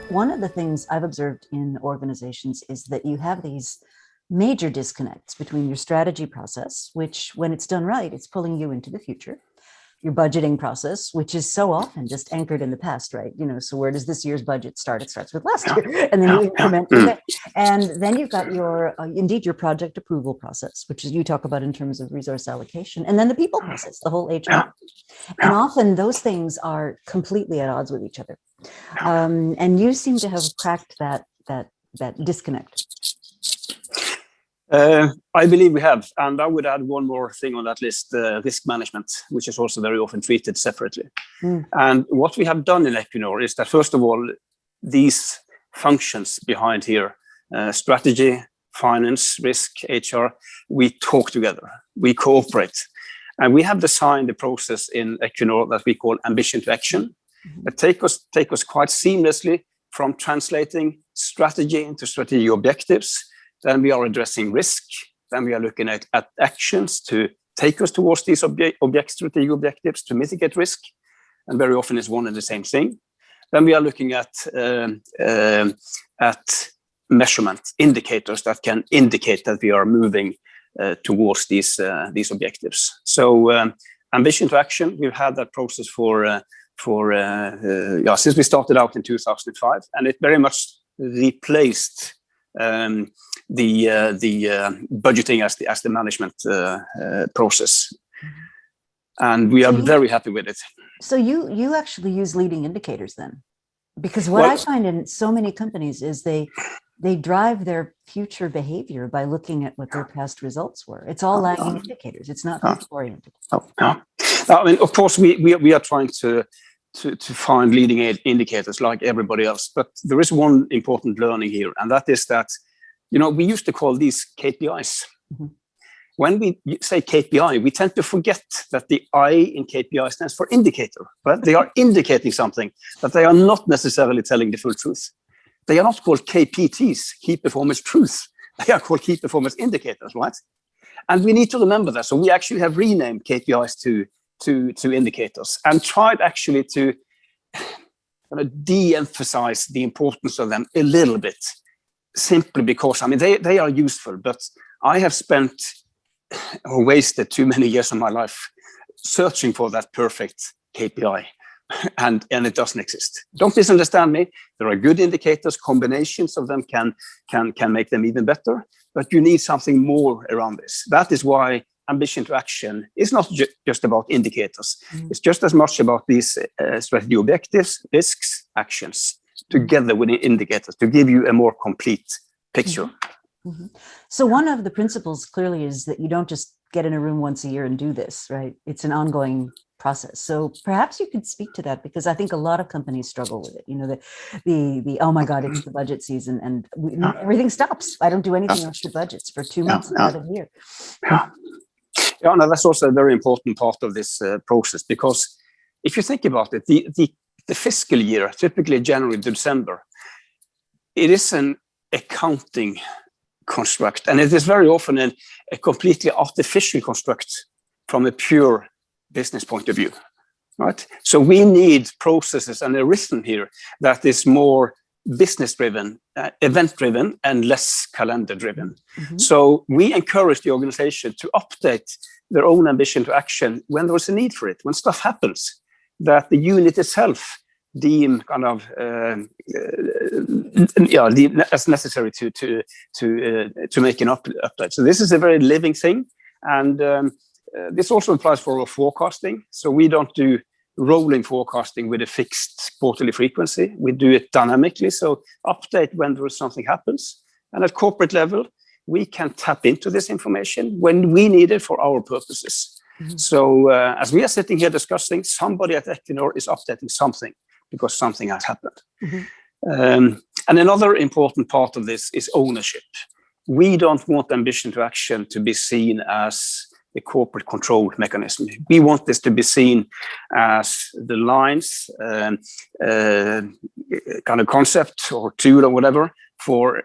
One of the things I've observed in organizations is that you have these major disconnects between your strategy process, which when it's done right, it's pulling you into the future, your budgeting process, which is so often just anchored in the past, right? So where does this year's budget start? It starts with last year, and then you increment from there. And then you've got your, indeed, your project approval process, which is you talk about in terms of resource allocation, and then the people process, the whole HR. And often those things are completely at odds with each other. And you seem to have cracked that disconnect. I believe we have, and I would add one more thing on that list, risk management, which is also very often treated separately. And what we have done in Equinor is that, first of all, these functions behind here, strategy, finance, risk, HR, we talk together, we cooperate. And we have designed a process in Equinor that we call ambition to action, that take us quite seamlessly from translating strategy into strategy objectives. Then we are addressing risk. Then we are looking at actions to take us towards these strategic objectives to mitigate risk. And very often it's one and the same thing. Then we are looking at measurement indicators that can indicate that we are moving towards these objectives. So ambition to action, we've had that process since we started out in 2005, and it very much replaced the budgeting as the management process, and we are very happy with it. So you actually use leading indicators then, because what I find in so many companies is they drive their future behavior by looking at what their past results were. It's all lagging indicators. It's not future oriented. I mean, of course, we are trying to find leading indicators like everybody else, but there is one important learning here, and that is that we used to call these KPIs. When we say KPI, we tend to forget that the I in KPI stands for indicator, right? They are indicating something, but they are not necessarily telling the full truth. They are not called KPTs, key performance truth. They are called key performance indicators, right? And we need to remember that. So we actually have renamed KPIs to indicators and tried actually to de-emphasize the importance of them a little bit, simply because, I mean, they are useful, but I have spent or wasted too many years of my life searching for that perfect KPI, and it doesn't exist. Don't misunderstand me. There are good indicators. Combinations of them can make them even better, but you need something more around this. That is why ambition to action is not just about indicators. It's just as much about these strategy objectives, risks, actions, together with the indicators to give you a more complete picture. So one of the principles clearly is that you don't just get in a room once a year and do this, right? It's an ongoing process. So perhaps you could speak to that, because I think a lot of companies struggle with it. The oh my God, it's the budget season and everything stops. I don't do anything else to budgets for 2 months out of the year. Yeah, no, that's also a very important part of this process, because if you think about it, the fiscal year, typically January to December, it is an accounting construct, and it is very often a completely artificial construct from a pure business point of view, right? So we need processes and a rhythm here that is more business-driven, event-driven, and less calendar-driven. So we encourage the organization to update their own ambition to action when there is a need for it, when stuff happens that the unit itself deem kind of as necessary to make an update. So this is a very living thing, and this also applies for our forecasting. So we don't do rolling forecasting with a fixed quarterly frequency. We do it dynamically. So update when there is something happens, and at corporate level, we can tap into this information when we need it for our purposes. So as we are sitting here discussing, somebody at Equinor is updating something because something has happened. And another important part of this is ownership. We don't want ambition to action to be seen as a corporate control mechanism. We want this to be seen as the lines, kind of concept or tool or whatever for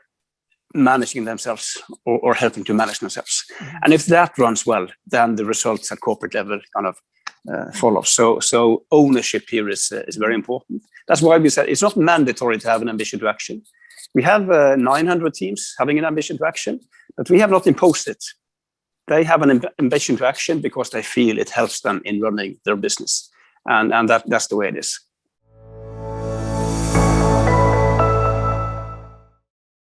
managing themselves or helping to manage themselves. And if that runs well, then the results at corporate level kind of follows. So ownership here is very important. That's why we said it's not mandatory to have an ambition to action. We have 900 teams having an ambition to action, but we have not imposed it. They have an ambition to action because they feel it helps them in running their business, and that's the way it is.